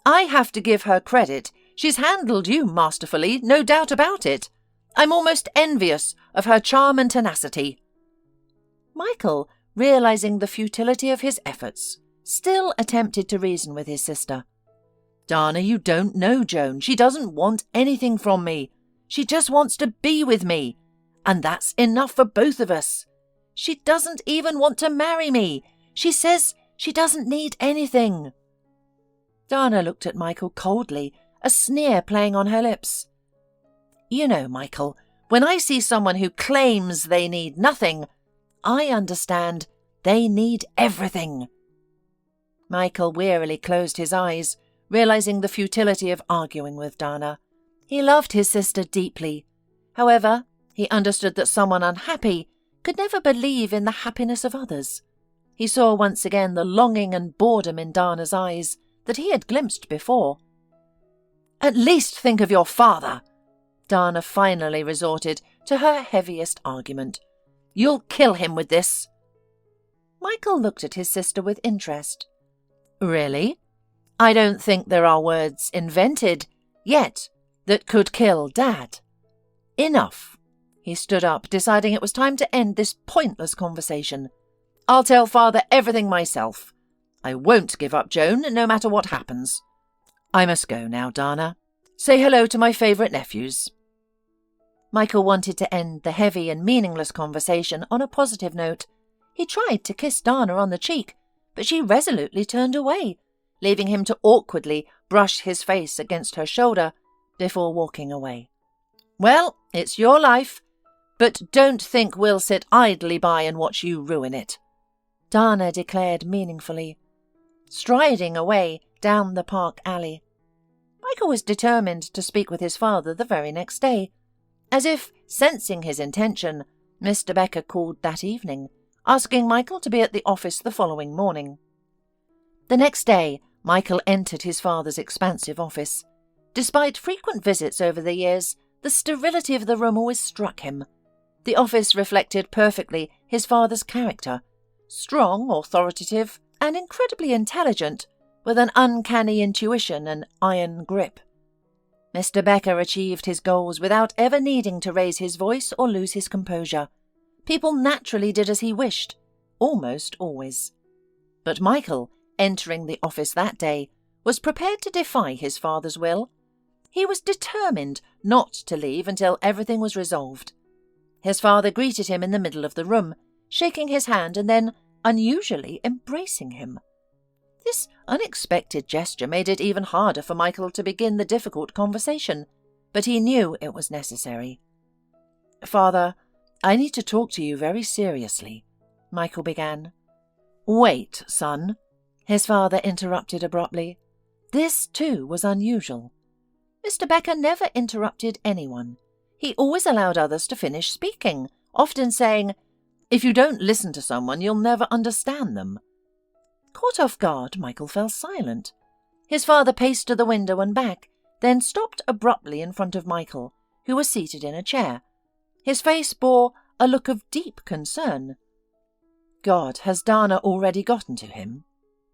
"I have to give her credit. She's handled you masterfully, no doubt about it. I'm almost envious of her charm and tenacity." Michael, realizing the futility of his efforts, still attempted to reason with his sister. "Dana, you don't know Joan. She doesn't want anything from me. She just wants to be with me. And that's enough for both of us. She doesn't even want to marry me. She says she doesn't need anything." Dana looked at Michael coldly, a sneer playing on her lips. "You know, Michael, when I see someone who claims they need nothing, I understand they need everything." Michael wearily closed his eyes, realizing the futility of arguing with Dana. He loved his sister deeply. However, he understood that someone unhappy could never believe in the happiness of others. He saw once again the longing and boredom in Dana's eyes that he had glimpsed before. "At least think of your father," Dana finally resorted to her heaviest argument. "You'll kill him with this." Michael looked at his sister with interest. "Really? I don't think there are words invented yet that could kill Dad. Enough." He stood up, deciding it was time to end this pointless conversation. "I'll tell Father everything myself. I won't give up Joan, no matter what happens. I must go now, Dana. Say hello to my favourite nephews." Michael wanted to end the heavy and meaningless conversation on a positive note. He tried to kiss Dana on the cheek, but she resolutely turned away, leaving him to awkwardly brush his face against her shoulder before walking away. "Well, it's your life, but don't think we'll sit idly by and watch you ruin it," Dana declared meaningfully, striding away down the park alley. Michael was determined to speak with his father the very next day. As if sensing his intention, Mr. Becker called that evening, asking Michael to be at the office the following morning. The next day, Michael entered his father's expansive office. Despite frequent visits over the years, the sterility of the room always struck him. The office reflected perfectly his father's character, strong, authoritative, and incredibly intelligent, with an uncanny intuition and iron grip. Mr. Becker achieved his goals without ever needing to raise his voice or lose his composure. People naturally did as he wished, almost always. But Michael, entering the office that day, was prepared to defy his father's will. He was determined not to leave until everything was resolved. His father greeted him in the middle of the room, shaking his hand and then unusually embracing him. This unexpected gesture made it even harder for Michael to begin the difficult conversation, but he knew it was necessary. "Father, I need to talk to you very seriously," Michael began. "Wait, son," his father interrupted abruptly. This, too, was unusual. Mr. Becker never interrupted anyone. He always allowed others to finish speaking, often saying, "If you don't listen to someone, you'll never understand them." Caught off guard, Michael fell silent. His father paced to the window and back, then stopped abruptly in front of Michael, who was seated in a chair. His face bore a look of deep concern. God, has Dana already gotten to him?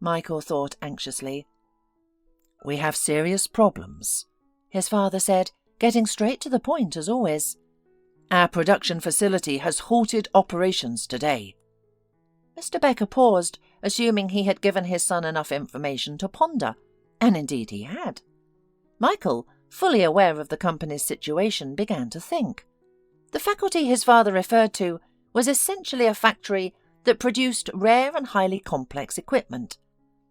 Michael thought anxiously. "We have serious problems," his father said, getting straight to the point as always. "Our production facility has halted operations today." Mr. Becker paused, assuming he had given his son enough information to ponder, and indeed he had. Michael, fully aware of the company's situation, began to think. The faculty his father referred to was essentially a factory that produced rare and highly complex equipment.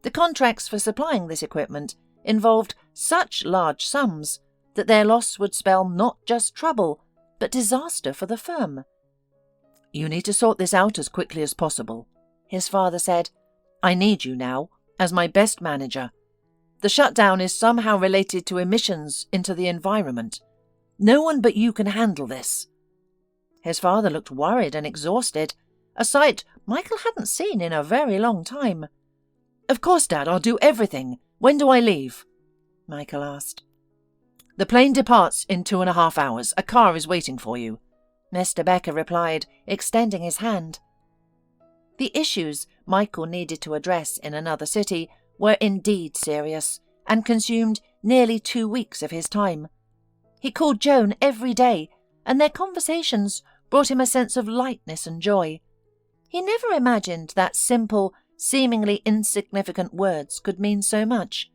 The contracts for supplying this equipment involved such large sums that their loss would spell not just trouble, but disaster for the firm. "You need to sort this out as quickly as possible," his father said. "I need you now, as my best manager. The shutdown is somehow related to emissions into the environment. No one but you can handle this." His father looked worried and exhausted, a sight Michael hadn't seen in a very long time. "Of course, Dad, I'll do everything. When do I leave?" Michael asked. "The plane departs in 2.5 hours. A car is waiting for you," Mr. Becker replied, extending his hand. The issues Michael needed to address in another city were indeed serious and consumed nearly 2 weeks of his time. He called Joan every day, and their conversations brought him a sense of lightness and joy. He never imagined that simple, seemingly insignificant words could mean so much.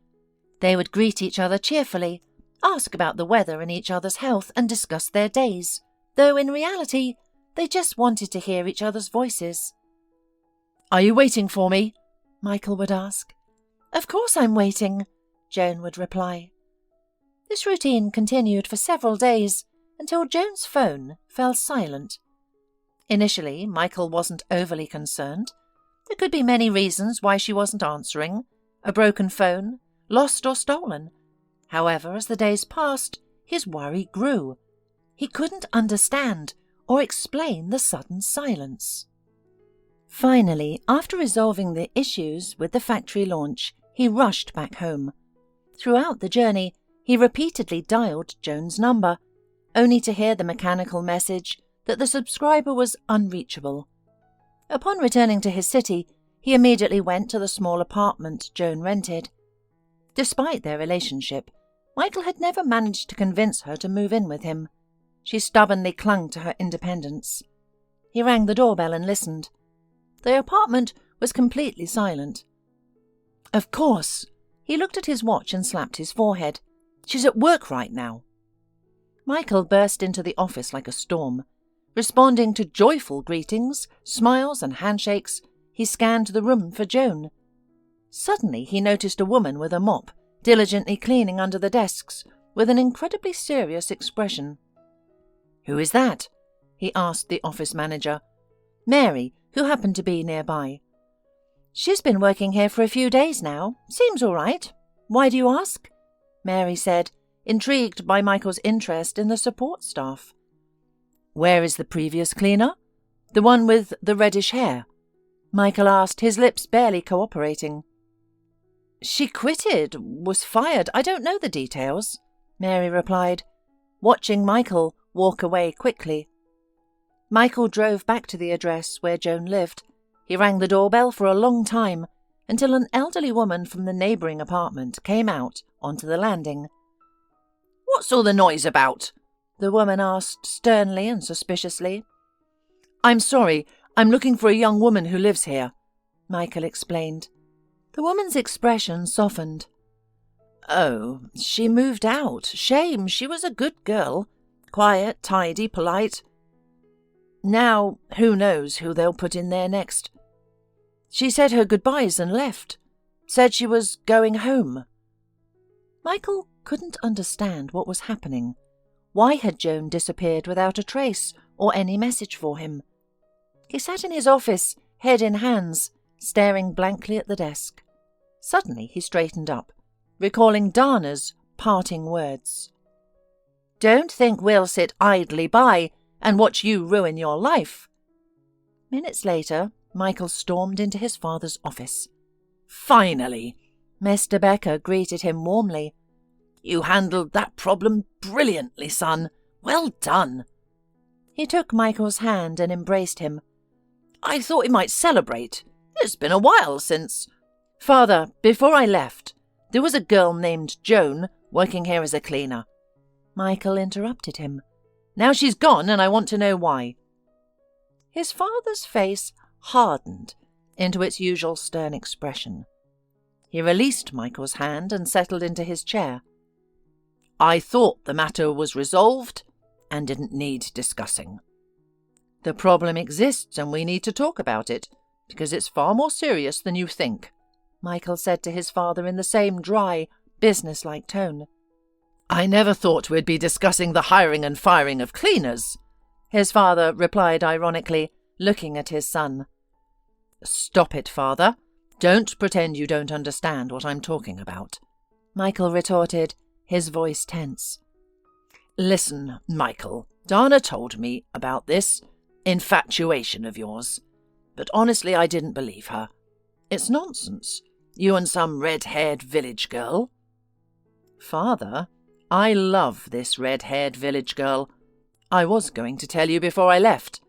They would greet each other cheerfully, ask about the weather and each other's health, and discuss their days, though in reality they just wanted to hear each other's voices. "Are you waiting for me?" Michael would ask. "Of course I'm waiting," Joan would reply. This routine continued for several days, until Joan's phone fell silent. Initially, Michael wasn't overly concerned. There could be many reasons why she wasn't answering: a broken phone, lost or stolen. However, as the days passed, his worry grew. He couldn't understand or explain the sudden silence. Finally, after resolving the issues with the factory launch, he rushed back home. Throughout the journey, he repeatedly dialed Joan's number, only to hear the mechanical message that the subscriber was unreachable. Upon returning to his city, he immediately went to the small apartment Joan rented. Despite their relationship, Michael had never managed to convince her to move in with him. She stubbornly clung to her independence. He rang the doorbell and listened. The apartment was completely silent. "Of course!" He looked at his watch and slapped his forehead. "She's at work right now." Michael burst into the office like a storm. Responding to joyful greetings, smiles and handshakes, he scanned the room for Joan. Suddenly he noticed a woman with a mop, diligently cleaning under the desks, with an incredibly serious expression. "Who is that?" he asked the office manager, Mary, who happened to be nearby. "She's been working here for a few days now. Seems all right. Why do you ask?" Mary said, intrigued by Michael's interest in the support staff. "Where is the previous cleaner? The one with the reddish hair?" Michael asked, his lips barely cooperating. "She quitted, was fired. I don't know the details," Mary replied, watching Michael walk away quickly. Michael drove back to the address where Joan lived. He rang the doorbell for a long time, until an elderly woman from the neighbouring apartment came out onto the landing. "What's all the noise about?" the woman asked sternly and suspiciously. "I'm sorry, I'm looking for a young woman who lives here," Michael explained. The woman's expression softened. "Oh, she moved out. Shame, she was a good girl. Quiet, tidy, polite. Now, who knows who they'll put in there next. She said her goodbyes and left. Said she was going home." Michael couldn't understand what was happening. Why had Joan disappeared without a trace or any message for him? He sat in his office, head in hands, staring blankly at the desk. Suddenly he straightened up, recalling Dana's parting words. "Don't think we'll sit idly by and watch you ruin your life." Minutes later, Michael stormed into his father's office. "Finally!" Mr. Becker greeted him warmly. "You handled that problem brilliantly, son. Well done." He took Michael's hand and embraced him. "I thought we might celebrate. It's been a while since—" "Father, before I left, there was a girl named Joan working here as a cleaner." Michael interrupted him. "Now she's gone and I want to know why." His father's face hardened into its usual stern expression. He released Michael's hand and settled into his chair. "I thought the matter was resolved and didn't need discussing. The problem exists and we need to talk about it, because it's far more serious than you think," Michael said to his father in the same dry, business-like tone. "I never thought we'd be discussing the hiring and firing of cleaners," his father replied ironically, looking at his son. "Stop it, father. Don't pretend you don't understand what I'm talking about," Michael retorted, his voice tense. "Listen, Michael, Dana told me about this infatuation of yours, but honestly I didn't believe her. It's nonsense. You and some red-haired village girl." "Father, I love this red-haired village girl. I was going to tell you before I left.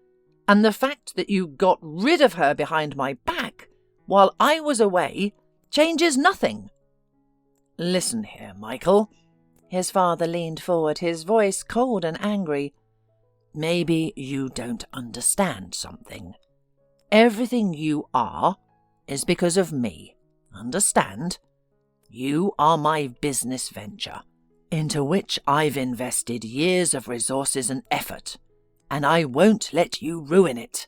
And the fact that you got rid of her behind my back while I was away changes nothing." "Listen here, Michael." His father leaned forward, his voice cold and angry. "Maybe you don't understand something. Everything you are is because of me. Understand? You are my business venture, into which I've invested years of resources and effort, and I won't let you ruin it.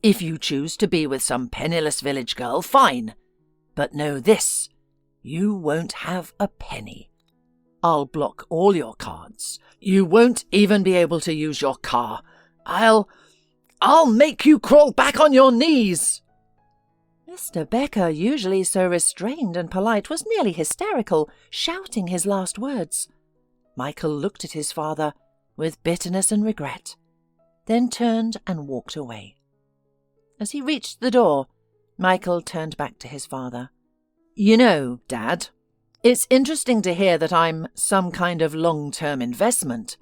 If you choose to be with some penniless village girl, fine. But know this, you won't have a penny. I'll block all your cards. You won't even be able to use your car. I'll make you crawl back on your knees." Mr. Becker, usually so restrained and polite, was nearly hysterical, shouting his last words. Michael looked at his father with bitterness and regret, then turned and walked away. As he reached the door, Michael turned back to his father. "You know, Dad, it's interesting to hear that I'm some kind of long-term investment.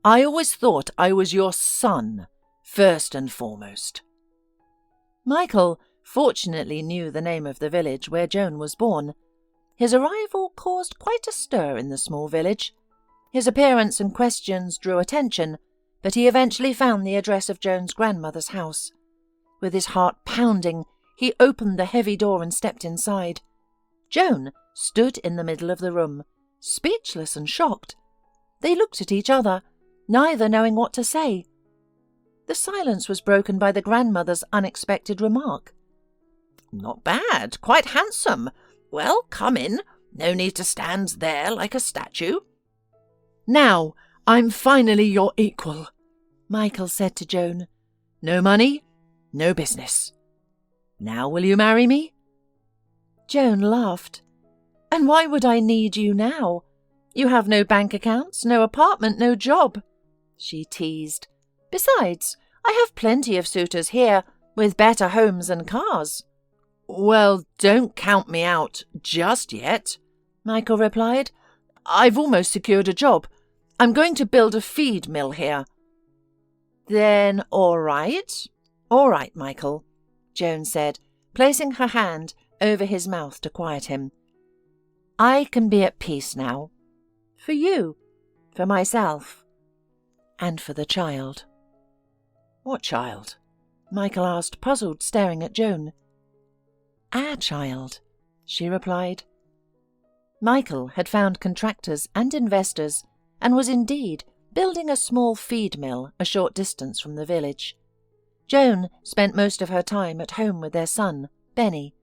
I always thought I was your son, first and foremost." Michael fortunately knew the name of the village where Joan was born. His arrival caused quite a stir in the small village. His appearance and questions drew attention, but he eventually found the address of Joan's grandmother's house. With his heart pounding, he opened the heavy door and stepped inside. Joan stood in the middle of the room, speechless and shocked. They looked at each other, neither knowing what to say. The silence was broken by the grandmother's unexpected remark. "Not bad, quite handsome. Well, come in. No need to stand there like a statue." "Now I'm finally your equal," Michael said to Joan. "No money, no business. Now will you marry me?" Joan laughed. "And why would I need you now? You have no bank accounts, no apartment, no job," she teased. Besides, I have plenty of suitors here, with better homes and cars." "Well, don't count me out just yet," Michael replied. "I've almost secured a job. I'm going to build a feed mill here." "Then all right, Michael," Joan said, placing her hand over his mouth to quiet him. "I can be at peace now. For you, for myself, and for the child." "What child?" Michael asked, puzzled, staring at Joan. "Our child," she replied. Michael had found contractors and investors and was indeed building a small feed mill a short distance from the village. Joan spent most of her time at home with their son, Benny.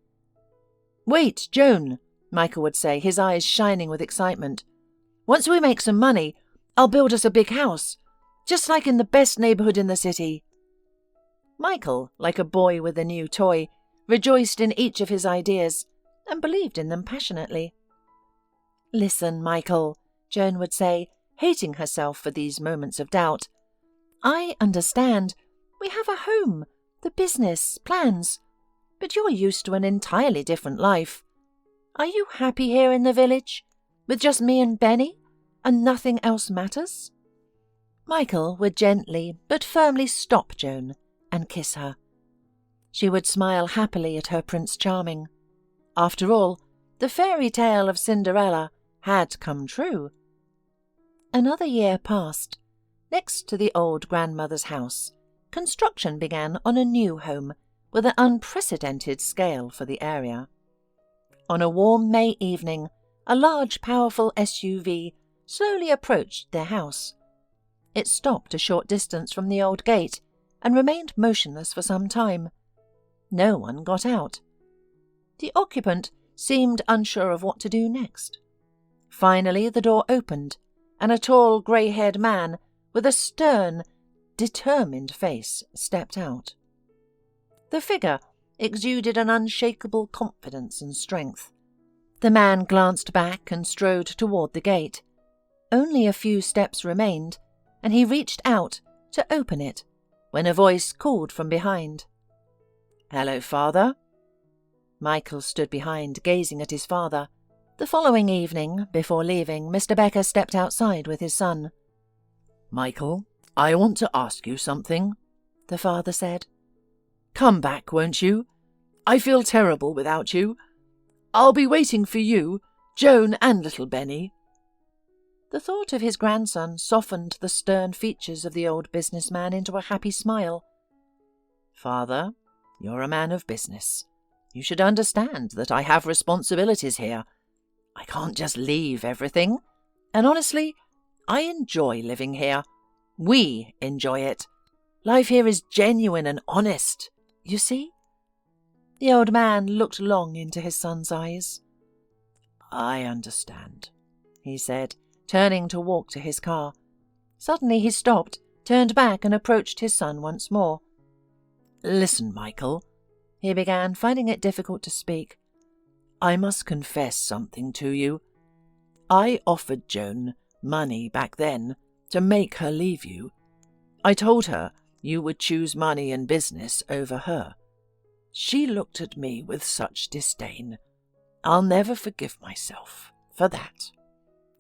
"Wait, Joan," Michael would say, his eyes shining with excitement. "Once we make some money, I'll build us a big house, just like in the best neighborhood in the city." Michael, like a boy with a new toy, rejoiced in each of his ideas and believed in them passionately. "Listen, Michael," Joan would say, hating herself for these moments of doubt. "I understand. We have a home, the business, plans. But you're used to an entirely different life. Are you happy here in the village, with just me and Benny, and nothing else matters?" Michael would gently but firmly stop Joan and kiss her. She would smile happily at her Prince Charming. After all, the fairy tale of Cinderella had come true. Another year passed. Next to the old grandmother's house, construction began on a new home with an unprecedented scale for the area. On a warm May evening, a large, powerful SUV slowly approached their house. It stopped a short distance from the old gate and remained motionless for some time. No one got out. The occupant seemed unsure of what to do next. Finally, the door opened, and a tall, grey-haired man with a stern, determined face stepped out. The figure exuded an unshakable confidence and strength. The man glanced back and strode toward the gate. Only a few steps remained, and he reached out to open it when a voice called from behind. "Hello, father." Michael stood behind, gazing at his father. The following evening, before leaving, Mr. Becker stepped outside with his son. "Michael, I want to ask you something," the father said. "Come back, won't you? I feel terrible without you. I'll be waiting for you, Joan and little Benny." The thought of his grandson softened the stern features of the old businessman into a happy smile. "Father, you're a man of business. You should understand that I have responsibilities here. I can't just leave everything. And honestly, I enjoy living here. We enjoy it. Life here is genuine and honest, you see?" The old man looked long into his son's eyes. "I understand," he said, turning to walk to his car. Suddenly he stopped, turned back and approached his son once more. "Listen, Michael," he began, finding it difficult to speak. "I must confess something to you. I offered Joan money back then to make her leave you. I told her you would choose money and business over her. She looked at me with such disdain. I'll never forgive myself for that.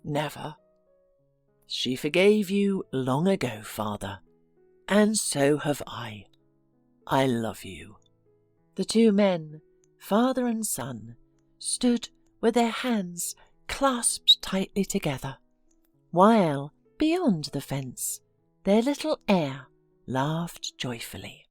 Never. She forgave you long ago, father, and so have I. I love you." The two men, father and son, stood with their hands clasped tightly together, while, beyond the fence, their little heir laughed joyfully.